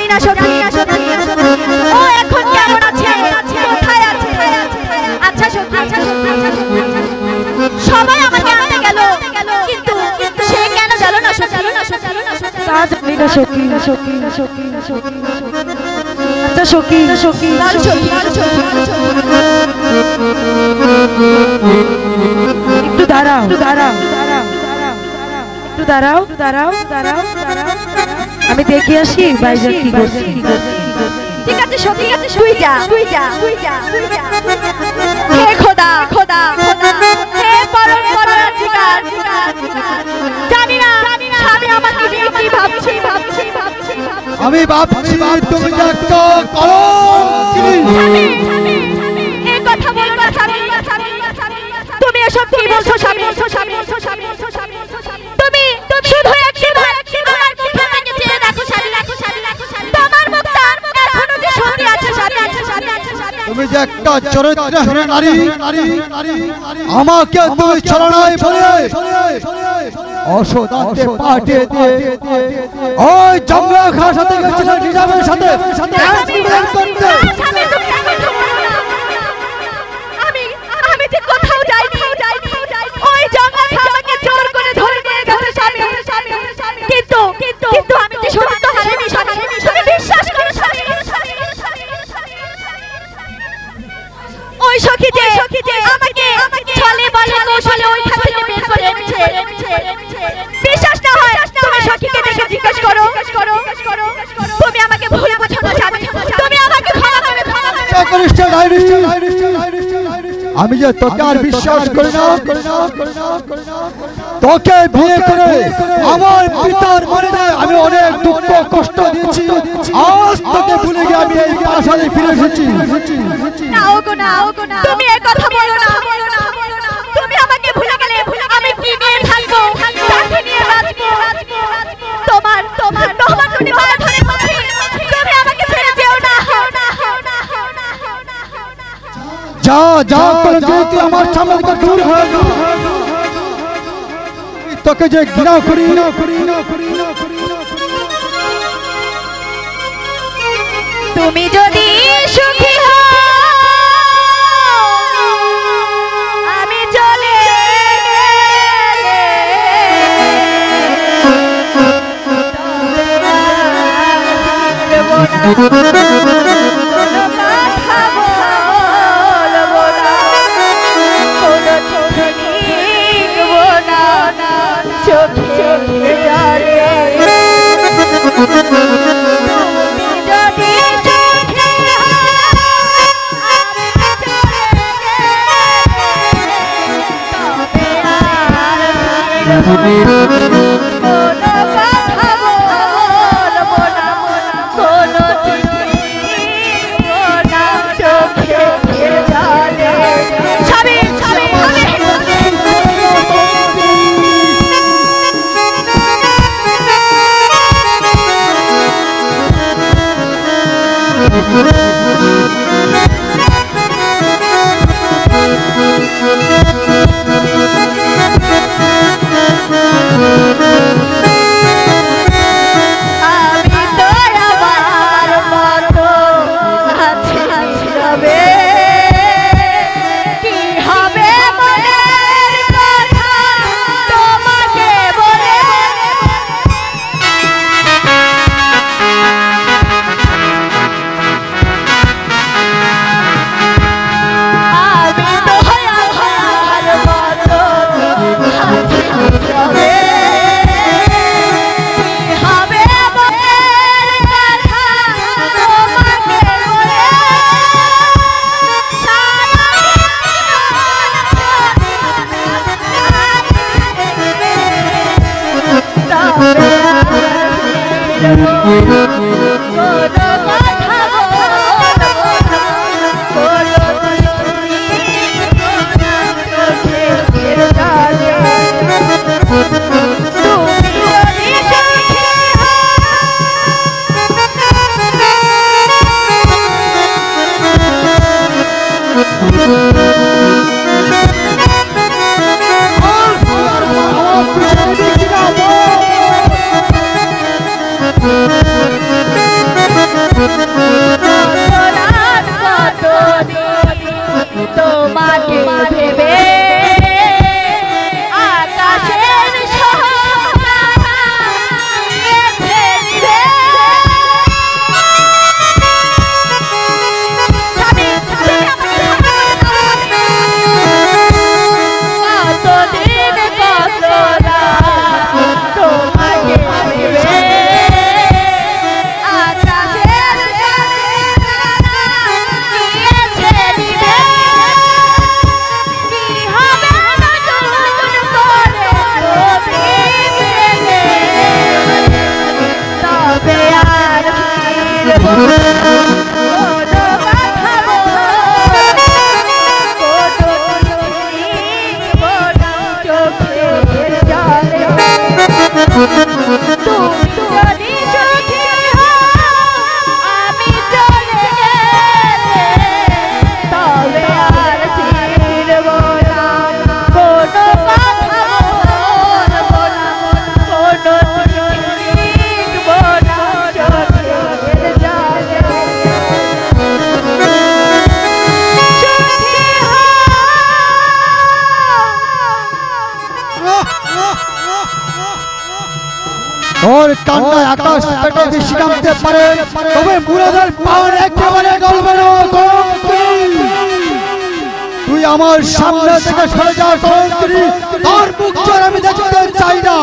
না সখী ও এখন কেমন আছে কোথায় আছে আচ্ছা সখী সবাই আমাকে আনতে গেল কিন্তু সে কেন গেল না তা জানি না সখী আচ্ছা সখী একটু দাঁড়াও আমি দেখে আসি ভাইজান কি করছে ঠিক আছে সখী শুই যা হে খোদা হে পরম পরাধিকার জানি না স্বামী আমাকে কি ভাবছে আমি ভাবছি তুমি একটা কলঙ্কিনী এই কথা বলো না স্বামী তুমি এসব কি বলছো স্বামী তুমি শুধু একবার আমার মুখে থেকে চেয়ে দেখো স্বামী তোমার মুখটা এখনো যে সত্যি আছে স্বামী তুমি যে একটা চরিত্রহীন নারী আমাকে তুমি ছলনায় বলে অসদান্তে পাঠিয়ে দিয়ে ওই জঙ্গলা খার সাথে গেছিল নিজামের সাথে করতে আমি যে কোথাও যাইনি ওই জঙ্গলা খা আমাকে জোর করে ধরে নিয়ে গেছে স্বামী কিন্তু আমি যে সত্য হারিনি স্বামী তুমি বিশ্বাস করো স্বামী ওই সখী যে আমাকে ছলে বলে কৌশলে ওইখান থেকে বের করে এনেছে বিশ্বাস না হয় তুমি সখীকে দেখে জিজ্ঞেস করো তুমি আমাকে ভুল বোঝো না স্বামী তুমি আমাকে ক্ষমা করে আমি যে তোকে আর বিশ্বাস করি না তোকে বিয়ে করে আমার পিতার মনে আমি অনেক দুঃখ কষ্ট দিয়েছি আজ তোকে ভুলে গিয়ে আমি এই প্রাসাদে ফিরে এসেছি না তুমি এই কথা বলো না তুমি আমাকে ভুলে গেলে আমি কি নিয়ে থাকবো কাকে নিয়ে বাঁচবো তোমার তুমি ভালো ধরে বলছি তুমি আমাকে ছেড়ে যেও না যা তুই আমার সামনে থেকে দূর হয়ে যা তোকে যে ঘৃণা করি তুমি যদি সুখী হও আমি চলে और कान्ना आकाश पेटे বেশি নামতে পারে তবে মুরাদের পার একেবারে গলবে না তুই আমার সামনে থেকে সরে যা কলঙ্কিনী তার মুখ জোর আমি দেখতে চাই না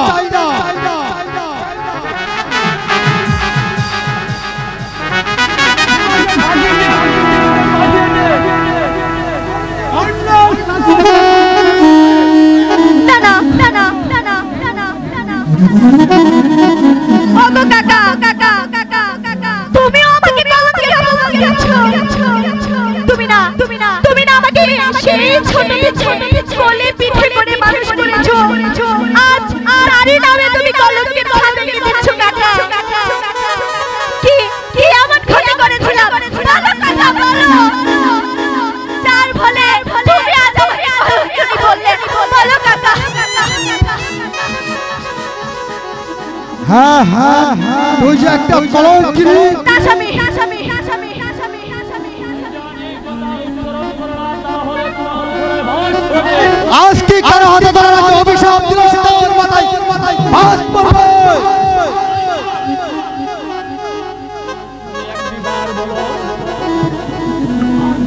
হ্যাঁ হ্যাঁ তুই যে একটা কলঙ্কিনী আজ কি কারো হাতে ধরে রাখে অভিশাপ দিল তোর মাথায় বাস পড়বে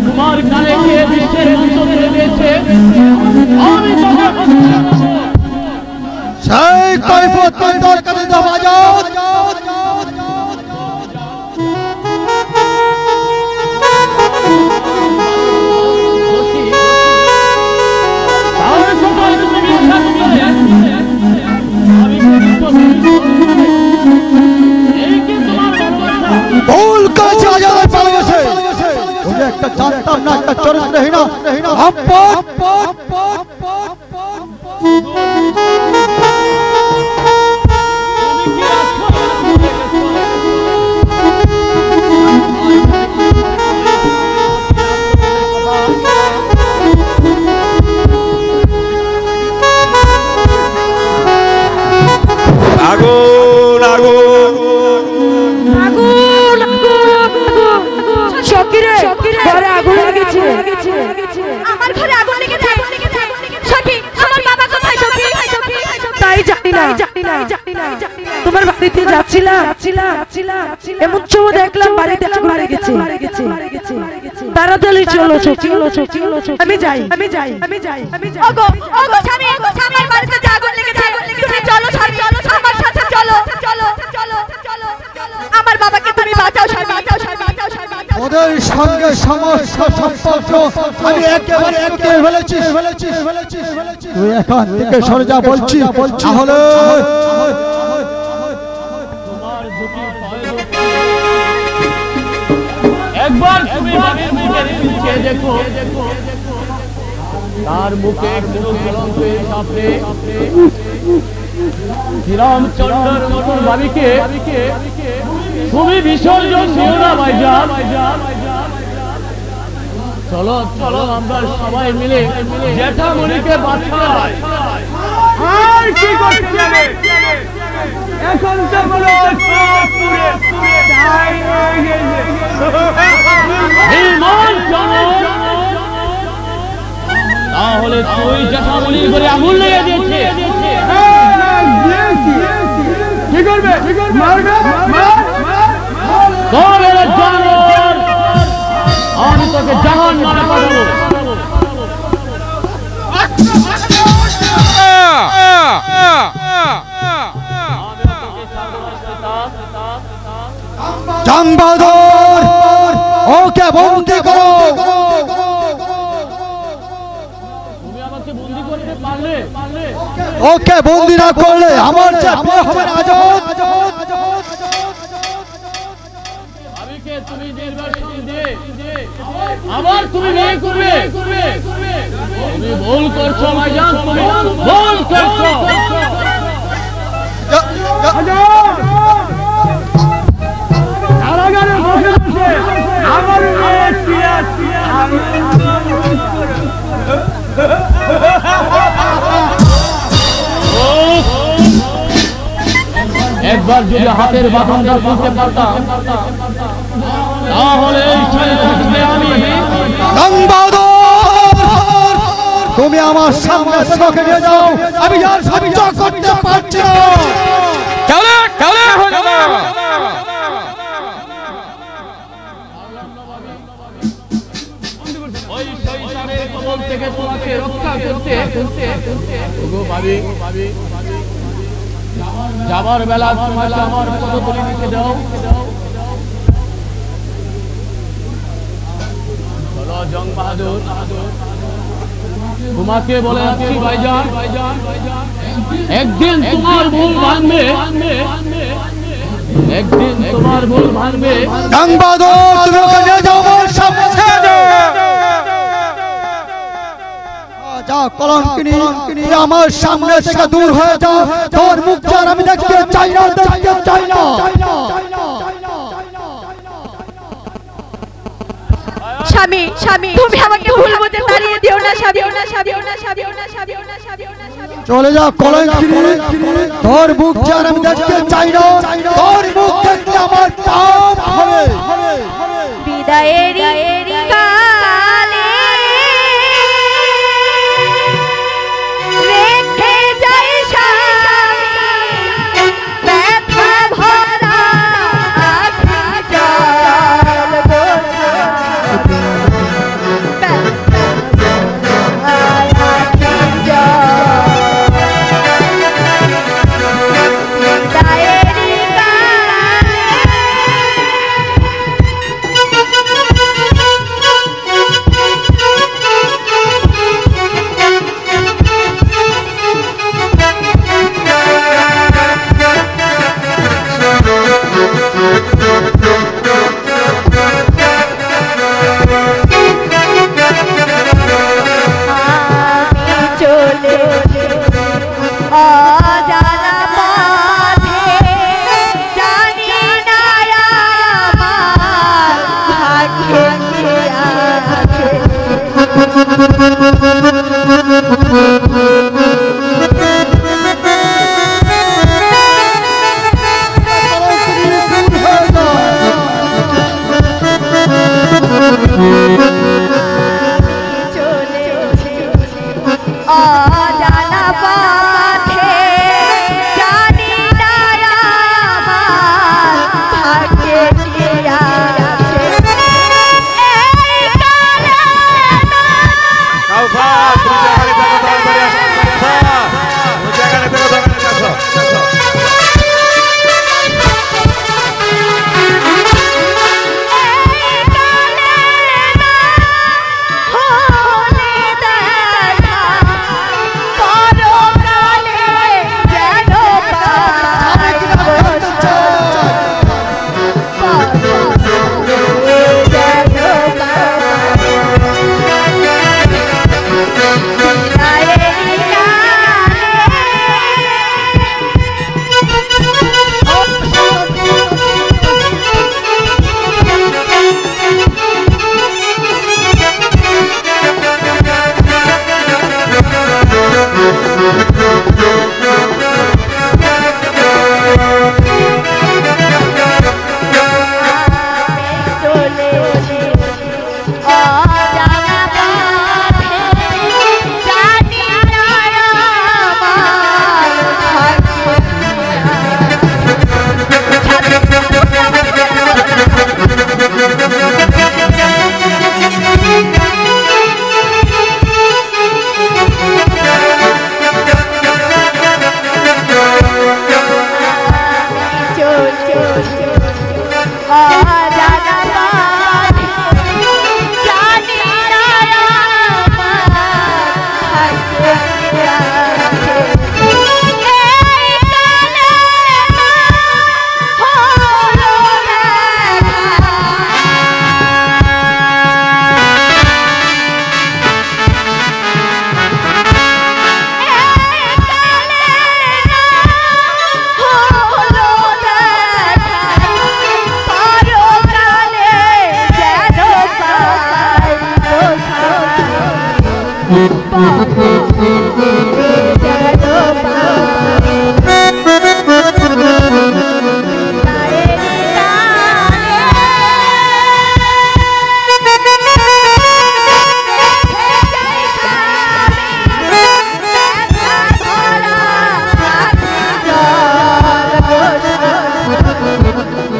তোমার গায়ে কে বিশ্বের মতো ধরে দিয়েছে আমি তোকে সেই কৈফিয়ত তোর কাছে দেওয়া যাক ভুল করেছে আজাদের ভালোবাসে ওকে একটা জানতাম না একটা চরিত্রহীন আগুন আগুন আগুন সকিরে ঘরে আগুন লেগেছে আমার ঘরে আগুন লেগেছে সখী আমার বাবা কোথায় সখী তাই জানি না তোমার বাড়িতে যাচ্ছিলাম এমন সময় দেখলাম বাড়িতে আগুন লেগেছে তাড়াতাড়ি চলো আমি যাই ওগো স্বামী আমার বাড়িতে আগুন লেগেছে তুমি চলো স্বামী আমার সাথে চলো আমার বাবাকে তুমি বাঁচাও স্বামী ওদের সঙ্গে সমস্ত সম্পর্ক আমি একেবারে ফেলেছি তুই এখান থেকে সরে যা বলছি তাহলে একবার তুমি বাড়ির মুখে নিচে দেখো তার মুখে কোনো কলঙ্কের সামনে শ্রীরামচন্দ্রের মতন ভাবিকে তুমি বিসর্জন দিও না ভাইজান চলো আমরা সবাই মিলে জ্যাঠামণিকে বাঁচাই আর কি করতে যাবে এখন তো বলো সব পুরে তাই হয়ে গেছে তাহলে তুই জ্যাঠামণির ঘরে আগুন লেগে দিয়েছে কি করবে মারবে আমি তোকে জাহান্নামে পাঠাবো জামবাদর ওকে বন্দি করো তুমি আমাকে বন্দি করতে পারলে ওকে বন্দি না করলে আমার যে বিয়ে হবে না আজাদ ভাবিকে তুমি নির্বাসন দিয়ে আবার তুমি বিয়ে করবে, তুমি ভুল করছো ভাইজান, তুমি ভুল করছো। কারাগারে বসে বসে আমার একবার যদি হাতের বাঁধনটা খুলতে পারতাম তাহলে আমি তুমি আমার সামনে চোখে নিয়ে যাও, আমি আর সহ্য করতে পারছি না। ওই শয়তানের কবল থেকে তোমাকে রক্ষা করতে ওগো ভাবি যাবার বেলা তোমাকে আমার পদতলি লিখে দাও। বলো জং বাহাদুর, তোমাকে বলে যাচ্ছি ভাইজান, একদিন তোমার ভুল ভাঙবে, একদিন তোমার ভুল ভাঙবে। জং বাহাদুর, তুমি ওকে নিয়ে যাও আমার সামনে। যা কলঙ্কিনী, আমার সামনে থেকে দূর হয়ে যাও। তোর মুখ আর আমি দেখতে চাই না, দেখতে চাই না। স্বামী, স্বামী, তুমি আমাকে ভুল বুঝে তাড়িয়ে দিও না স্বামী, না স্বামী, না স্বামী, না স্বামী, না স্বামী, না স্বামী। চলে যা কলঙ্কিনী, তোর মুখ আর আমি দেখতে চাই না। তোর মুখ দেখতে আমার পাপ হবে। বিদায়ের কালে রেখে যায় স্বামী ব্যথা ভরা আখি জল বোঝা, আখি জল। বিদায়ের কালে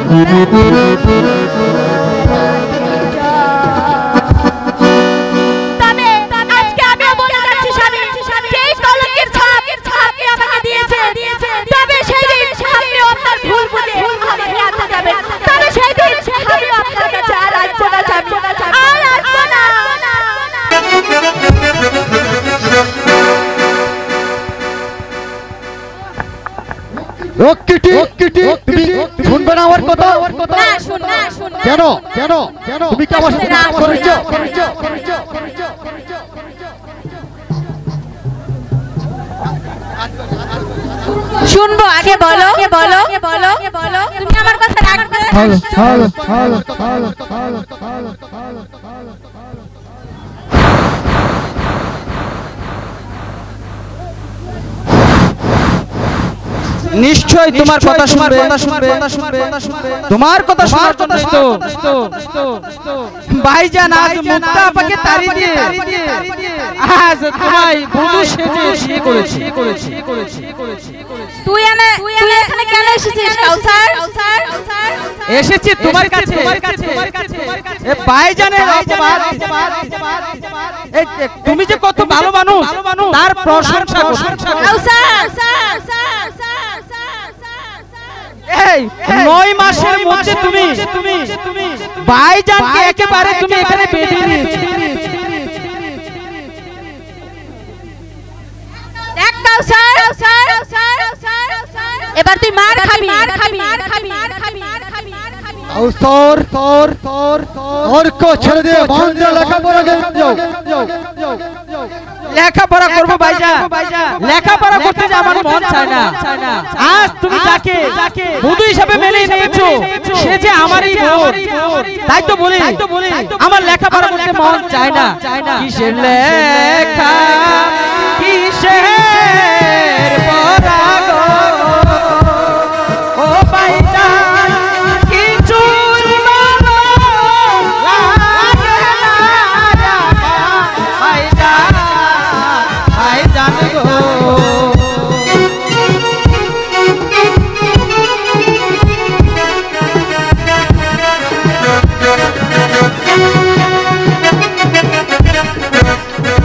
আজকে আমিও বলে যাচ্ছি স্বামী, যেই কলঙ্কের ছাপ আপনি আমাকে দিয়েছেন, তবে সেই দিন আপনিও আপনার ভুল বুঝে আমাকে আনতে যাবেন। তবে সেই দিন আমিও আপনার কাছে আর আসবো না স্বামী, আর আসবো না। তুমি শুনবে না আমার কথা? না শুনবো। কেন কেন কেন তুমি কি আমার সাথে রাগ করেছো? শুনবো, আগে বলো তুমি আমার কথা রাখবে? নিশ্চয় তোমার কথা শুনবে, তোমার কথা শোনার জন্যই তো ভাইজান আজ মুক্তা আপাকে তাড়ি দিয়ে আজ তোমায় বধূ সেজে বিয়ে করেছি। তুই এখানে কেন এসেছিস কাউসার? এসেছি তোমার কাছে এ ভাইজানের অপবাদ, তুমি যে কত ভালো মানুষ তার প্রশংসা কাউসার, এই 9 মাসের মধ্যে তুমি ভাইজানকে একেবারে তুমি এখানে বেঁধে নিয়েছো। দেখ কাউসার, এবার তুই মার খাবি। ছেড়ে দিয়ে লেখাপড়া লেখাপড়া করবো ভাইজান, লেখাপড়া করতে যে আমার মন চায় না। আজ তুমি যাকে বধূ হিসেবে মেনে নিয়েছো সে যে আমারই বোন, তাই তো বলি আমার লেখাপড়া করতে মন চায় না। কিসের লেখা কিসের পড়া গো ও ভাইজান, কিছু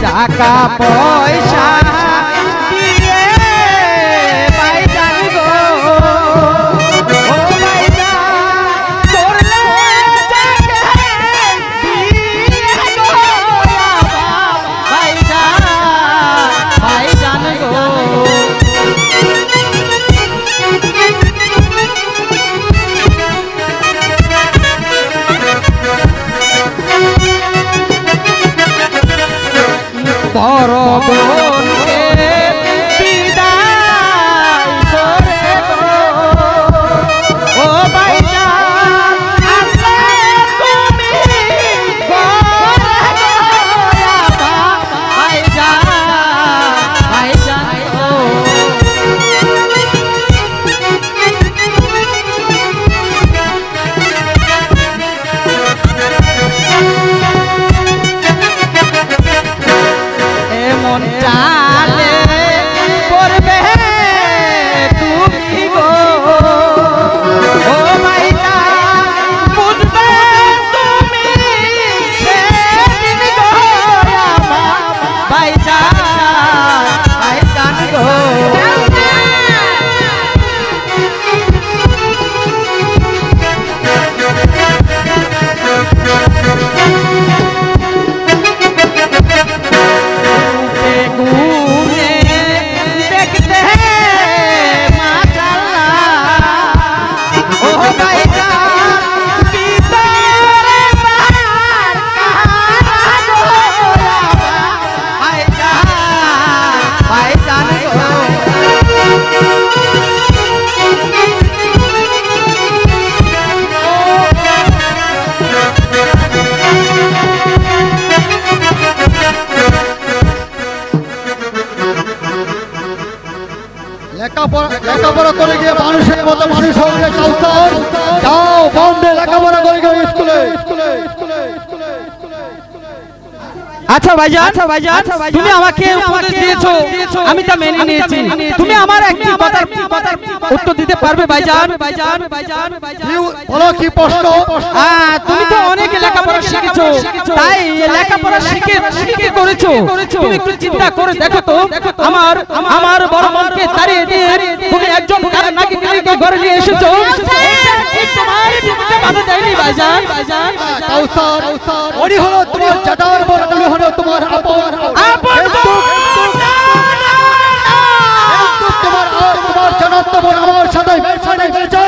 টাকা পয়সা দিয়ে ভাইজান গো ও ভাইজান করলে যাকে দিয়ে গো ভাইজান গো বড় বোনকে বিদায় করে গো ও ভাইজান আসলে তুমি ঘরে গো ভাইজান গো এমন চালে করবে তুমি গো ও ভাইজান বুঝবে তুমি সেদিন গো আমার ভাইজান গো দেখতে মাশাআল্লাহ ও ভাইজান ভিতরে বাহার ভাইজান গো লেখাপড়া করে গিয়ে মানুষের মতো মানুষ হবে কাউসার। যাও বম্বে লেখাপড়া করে গিয়ে স্কুলে। আচ্ছা ভাইজান তুমি আমাকে উপদেশ দিয়েছো আমি তা মেনে নিয়েছি তুমি আমার একটি কথার উত্তর দিতে পারবে ভাইজান বলো কি প্রশ্ন তুমি তো অনেক লেখাপড়া শিখেছো তাই লেখাপড়া শিখে করেছো তুমি একটু চিন্তা করে দেখো তো আমার বড় মনকে তাড়িয়ে দিয়ে তুমি একজন কারণ নাকি মেয়েকে ঘরে নিয়ে এসেছো তোমার বিপদে বাধা দেয়নি ভাইজান কাউসার উনি হলো তোমার জাটার বোন উনি হলো তোমার আপন তোমার জানাতো বোন আমার সাথে বেঁচে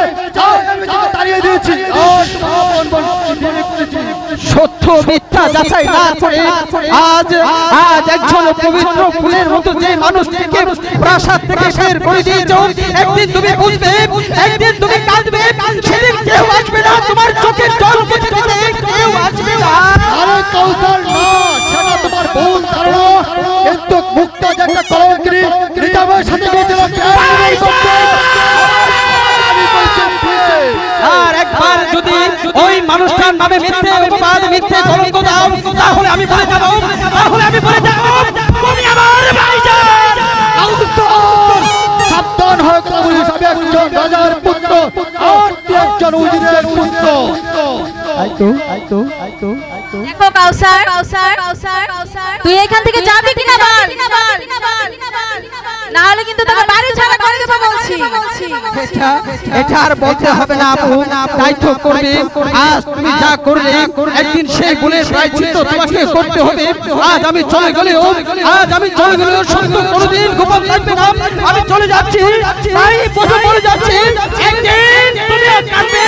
আমি তাকে তাড়িয়ে দিয়েছি সত্য মিথ্যা যাচাই না করে আজ একজন পবিত্র ফুলের মতো যে মানুষটিকে প্রাসাদ থেকে বের করে দিয়েছো একদিন তুমি বুঝবে একদিন তুমি কাঁদবে সেদিন কেউ আসবে না তোমার চোখের জল মুছতে কেউ আসবে না আরে কাউসার না সেটা তোমার ভুল ধারণা কিন্তু মুক্তা যে একটা কলঙ্কিনী রিতাবের সাথে গিয়েছিল আর একবার যদি ওই মানুষটার নামে মিথ্যে অপবাদ মিথ্যে কলঙ্ক দাও তাহলে আমি বলে যাব তুমি আমার ভাইজান সাবধান হয়ে কথা বলিস আমি একজন রাজার পুত্র আর তুই একজন উজিরের পুত্র দেখো কাউসার তুই এখান থেকে যাবি কিনা বল না হলে কিন্তু তোকে বাড়ি ছাড়া করে দেব বলছি এটা আর বলতে হবে না আপু তাই তো করবে আজ তুমি যা করলে একদিন সেই ভুলের প্রায়শ্চিত্ত তোমাকে করতে হবে আজ আমি চলে গেলেও সত্য কোনোদিন গোপন থাকবে না আমি চলে যাচ্ছি তাই প্রথম বলে যাচ্ছি একদিন তুমিও কাঁদবে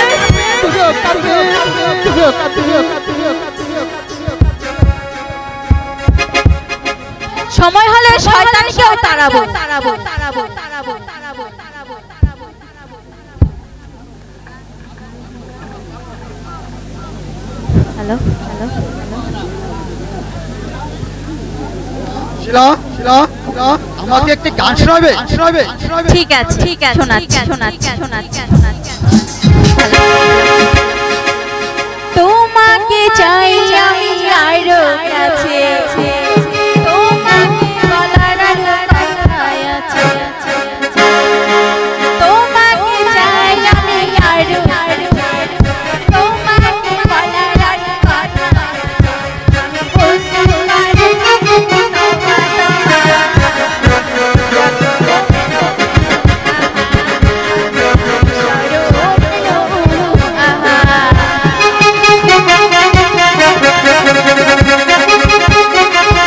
সময় হলে শয়তানকেও তাড়াবো হ্যালো শিলা আমাকে একটি গান শোনাবে ঠিক আছে শোনাচ্ছি তোমাকে চাই আমি আরো কাছে তোমাকে গলার গলায় আছে তোমাকে চাই আমি আরো তোমাকে গলার গলায় আমি বলতে পারি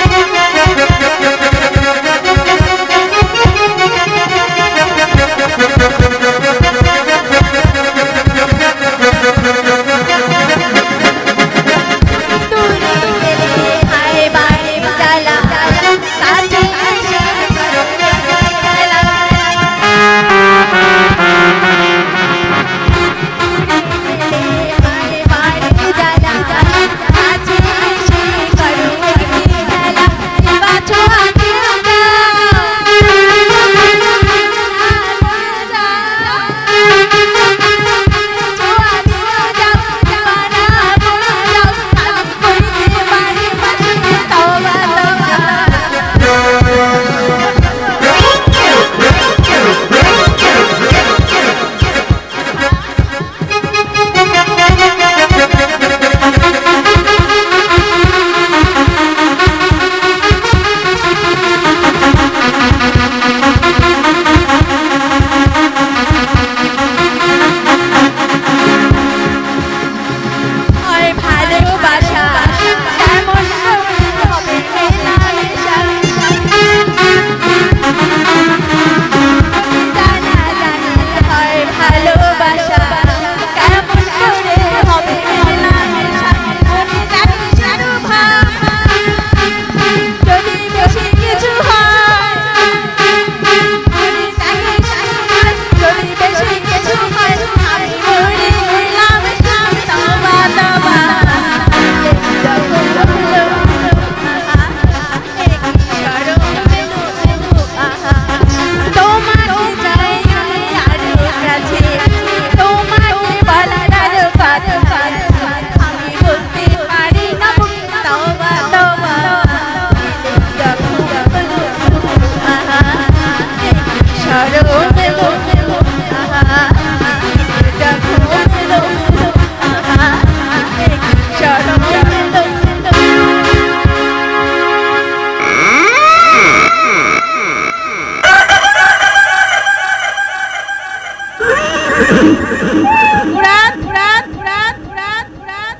মুরাদ মুরাদ মুরাদ মুরাদ মুরাদ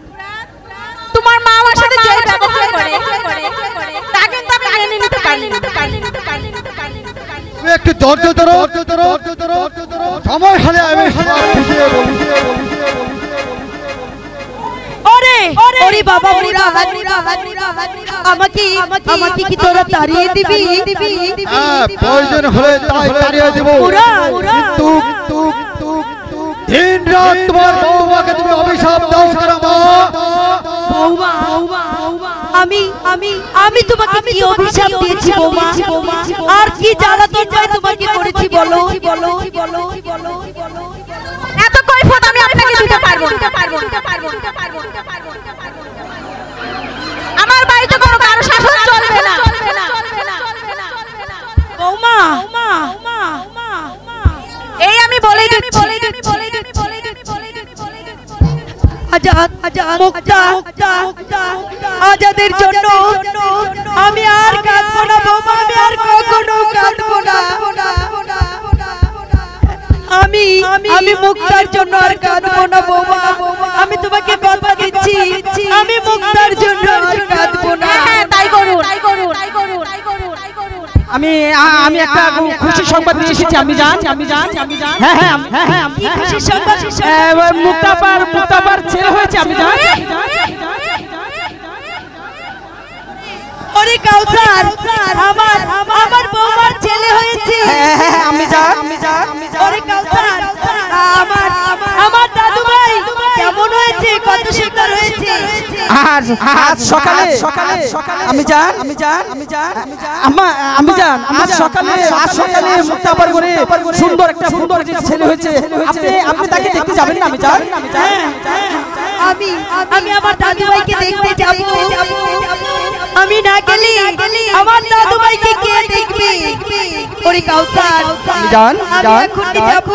তোমার মা আমার সাথে যে ব্যবহার করে তা কিন্তু আমি মেনে নিতে পারি না। তুমি একটু ধৈর্য ধরো, সময় হলে আমি বুঝিয়ে বলি। ওরে ওরে বাবা মুরাদ, আমাকে কি তোরা তাড়িয়ে দিবি? হ্যাঁ, প্রয়োজন হলে তাই তাড়িয়ে দেব। কিন্তু দিন রাত তোমার বৌমাকে তুমি অভিশাপ দাও কেন মা? বৌমা, আমি তোমাকে কি অভিশাপ দিয়েছি বৌমা? আর কি জ্বালাতন তোমাকে করেছি বলো? এত কৈফিয়ত আমি আপনাকে দিতে পারবো না। আমার বাড়িতে কোনো কারো শাসন চলবে না। বৌমা, এই আমি বলে দিচ্ছি, আজাদের জন্য আমি আর কাঁদবো না বৌমা, আমি আর কখনো কাঁদবো না। আমি মুক্তার জন্য আর কাঁদবো না বৌমা, আমি তোমাকে কথা দিচ্ছি, আমি মুক্তার জন্য আর কাঁদবো না। তাই করুন। আমি একটা খুশি সংবাদ নিয়ে এসেছি। আমি জান হ্যাঁ খুশি সংবাদ? মুক্তাপার ছেলে হয়েছে। আমি জান ওরে কাউসার, আমার বৌমার ছেলে হয়েছে। আমি জান ওরে কাউসার, আমার দাদু ভাই কেমন হয়েছে? কত সুন্দর হয়েছে। আজ সকালে আমি জান আজ সকালে মুক্তাপার করে সুন্দর যে ছেলে হয়েছে। আপনি তাকে দেখতে যাবেন না? আমি জান আমি আমার দাদু ভাইকে দেখতে যাব। আমি না গেলে আমার দাদু ভাইকে কে দেখবে? ওরে কাউসার, আমি জান এখন যাব।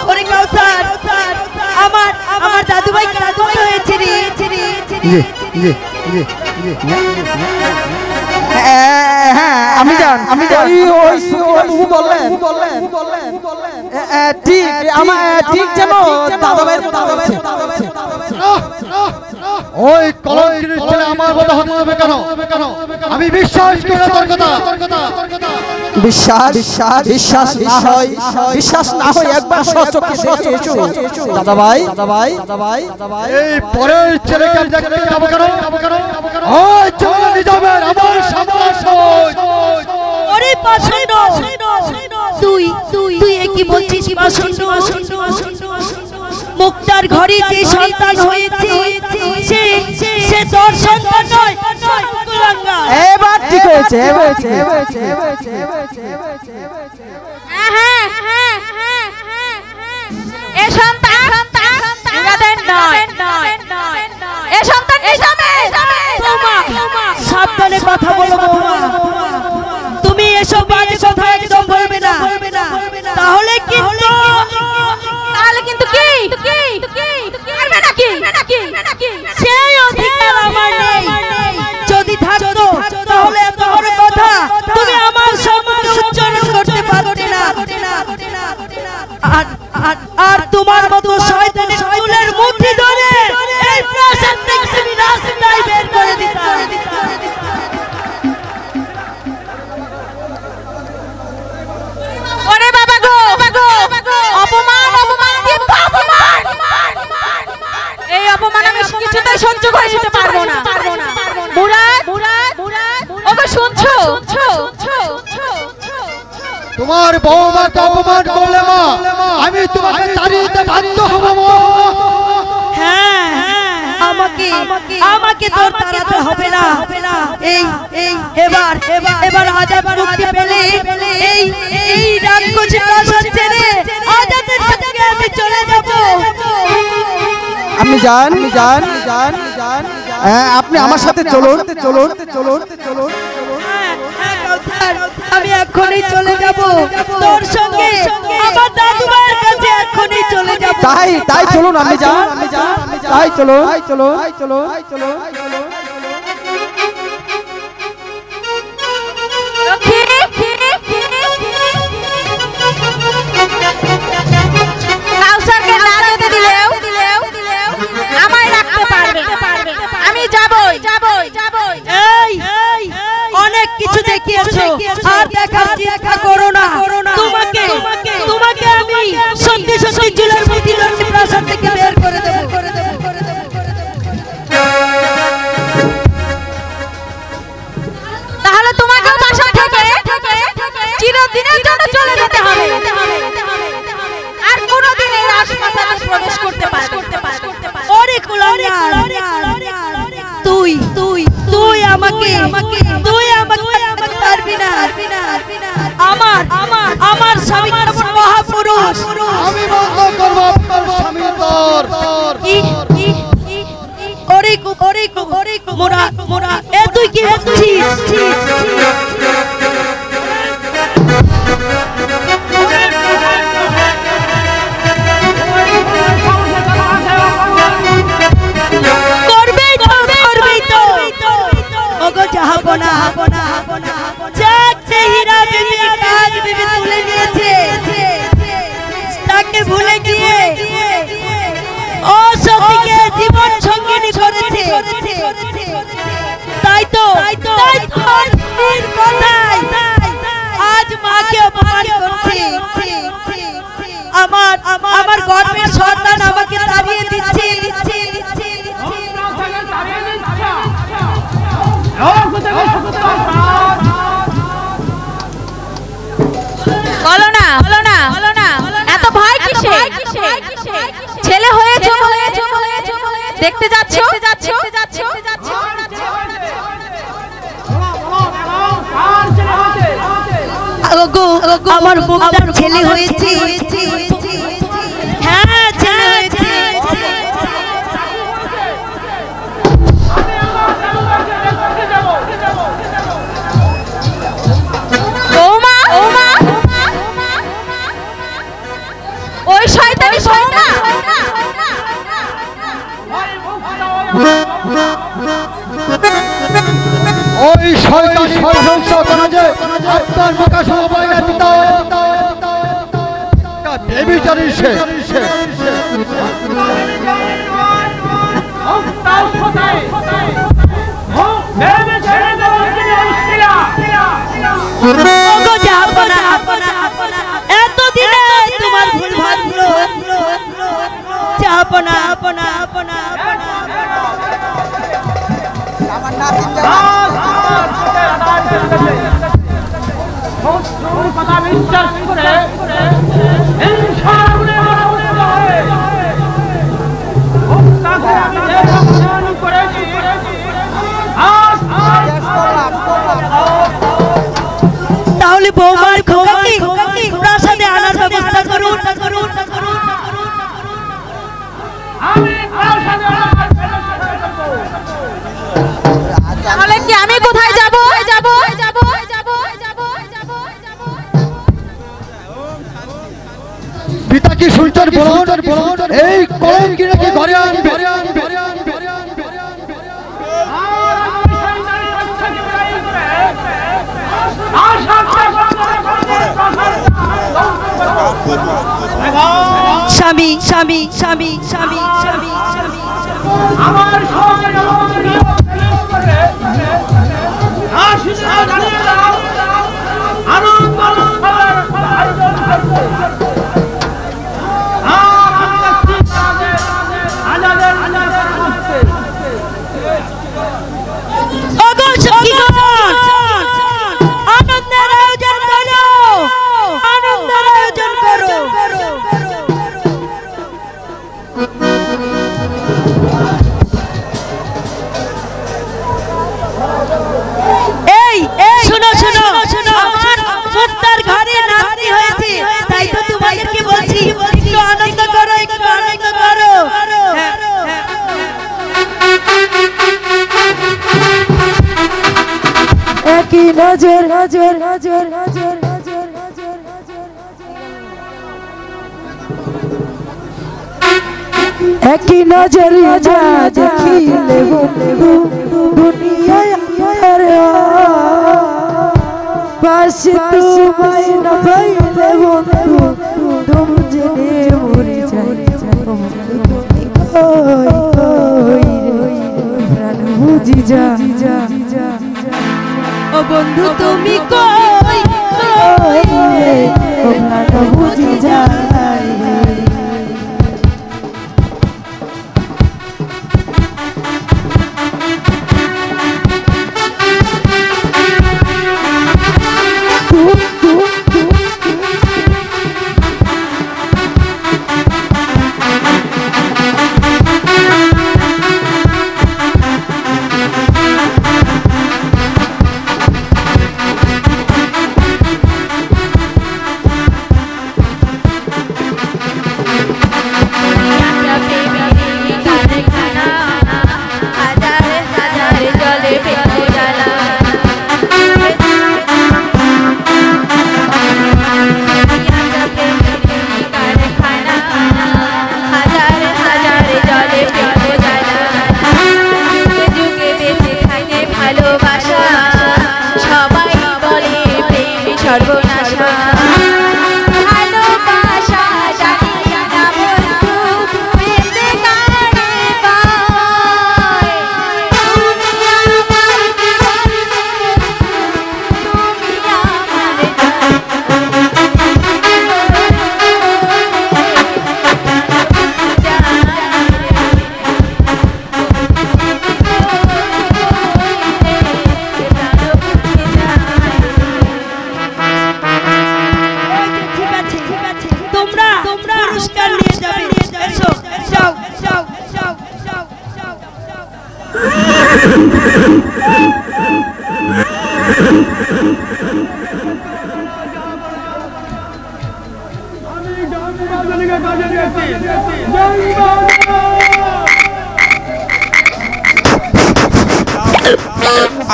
ওরে কাউসার, আমার দাদু ভাই কেমন হয়েছে রে? আমি জান বললেন ঠিক যেন দাদাভাইয়ের মতো হয়েছে। ওই কলঙ্কিনীর ছেলে আমার মতো হতে হবে কেন? আমি বিশ্বাস করি না তোর কথা। বিশ্বাস না হয় একবার সচক্ষে দেখে এসো দাদাভাই। এই পরের ছেলেকে আমি দেখতে যাবো কেন? ওই চলে নিয়ে যাবেন আমার সামনে। ওরে পাষণ্ড, তুই কি বলছিস পাষণ্ড? মুক্তার ঘরে যে সন্তান হয়েছে সে তোর সন্তান নয়, কুলাঙ্গার। এবার ঠিক হয়েছে। এ সন্তান ইরাদের নয়, এ সন্তান নিজামের। সাবধানে কথা বলো বৌমা, তুমি এসব বাজে কথা একদম বলবে না, তাহলে কিন্তু সেই অধিকার আমার নেই। যদি থাকতো তাহলে এত বড় কথা তুমি আমার সম্মুখে উচ্চারণ করতে পারতে না। আর তোমার মতো শয়তানের চুলের মুঠি ধরে এই প্রাসাদ থেকে তুমি রাস্তায় বের করে দিতাম। ওরে বাবা গো, অপমান এই অপমান আমি কিছুতেই সহ্য করে নিতে পারবো না। মুরাদ, ওগো শুনছো? তোমার বৌমাকে অপমান করলে মা আমি তোমাকে তাড়িয়ে দিতে বাধ্য হব মা। হ্যাঁ, আমাকে তোর তাড়াতে হবে না। এবার আজাদ মুক্তি পেলে এই রাক্ষসী প্রাসাদ ছেড়ে আজাদের সঙ্গে আমি চলে যাব। আপনি যান হ্যাঁ, আপনি আমার সাথে চলুন। আমি এখনই চলে যাব তোর সঙ্গে, আমার দাদু ভাইয়ের কাছে এখনই চলে যাব। তাই চলুন, আমি যান তাই চলুন। কাউসারকে প্রবেশ করতে পারবে। ওরে কুলাঙ্গার, তুই তুই তুই আমাকে পারবি না। আমার আমার আমার স্বামী কেমন মহাপুরুষ, আমি বন্ধ করব আপনার স্বামীর দর। ওরে মোরা মোরা এ তুই কি বলছিস? তাকে ভুলে গিয়ে ও সতীকে জীবন সঙ্গিনী করেছে। তাই তো কথাই আজ মাকে অপমান করছে। আমার গর্বের সন্তান আমাকে তাড়িয়ে দিচ্ছে। বলো না এত ভয় কিসে? ছেলে হয়েছে দেখতে যাচ্ছ। আমার মুখটা ছেলে হয়েছে। হ্যাঁ ছেলে হয়েছে। ওই শয়তানি শয়তান ওই শয়তানি ষড়যন্ত্র করে যে আপনার মুখাশোভা বইয়ের পিতা বেবিচারী সে। এতদিনে তোমার ভুল ভাবলো আপনা আপনা আপনা কথা বিশ্বাস করে তাহলে বৌমার খোকাকে প্রাসাদে আনার ব্যবস্থা করুন। তাহলে কি আমি কোথায় যাব? পিতা কি শুনছেন বলুন? এই কলঙ্কি নাকি ঘরে আনবে? স্বামী স্বামী স্বামী স্বামী স্বামী আমার আনন্দের আয়োজন করো। এই শোনো আমার মুক্তার ঘরে নাতি হয়েছে, তাই তো তোমাদেরকে বলছি একটু আনন্দ করো। একই নজর একই নজর যা দেখিলে বন্ধু দুনিয়ায় আমার পাশে তোমায় না পাইলে বন্ধু তুম জেনে মরে যাই প্রাণ বুঝি যা ও বন্ধু তুমি কই ও প্রাণ বুঝি যাই।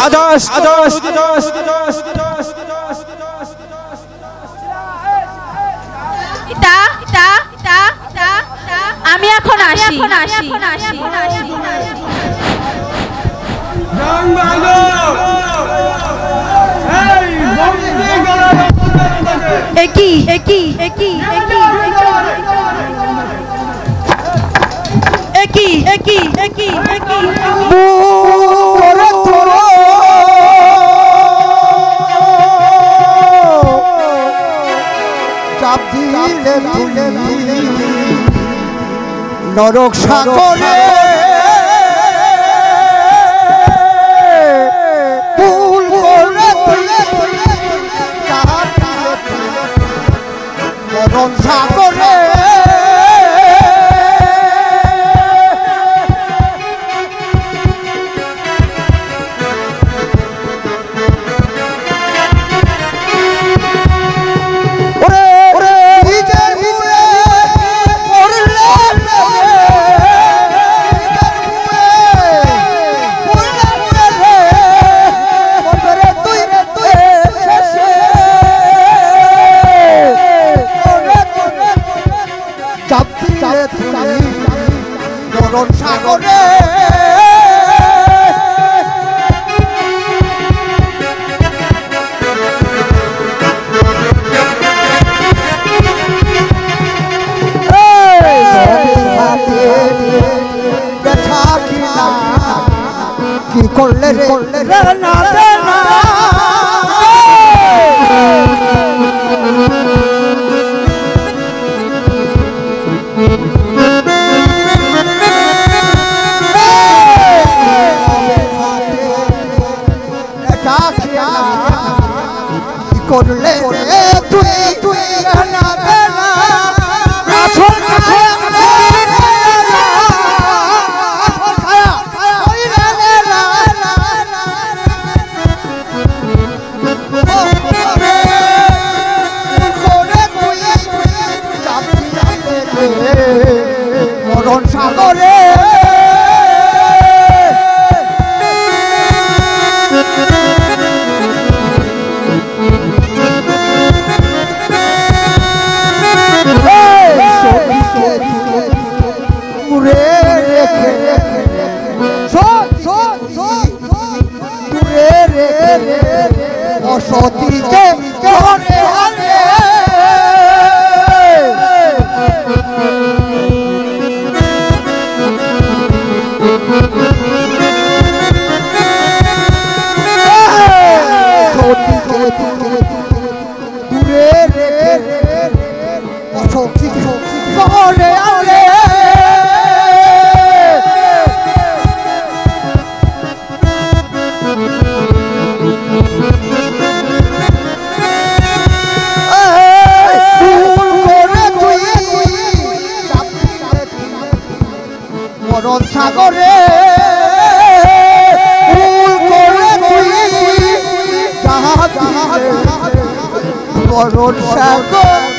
আদর্শ আদর্শ আমি এখন আসি একই একই একই একই একই একই একই নরক সাগরে ভুল করে নরক সাগরে নরক সাগরে কি করলে না করলে তুই তুই না মরণ সাগরে অসতীকে মরণ সাগরে মরণ সাগর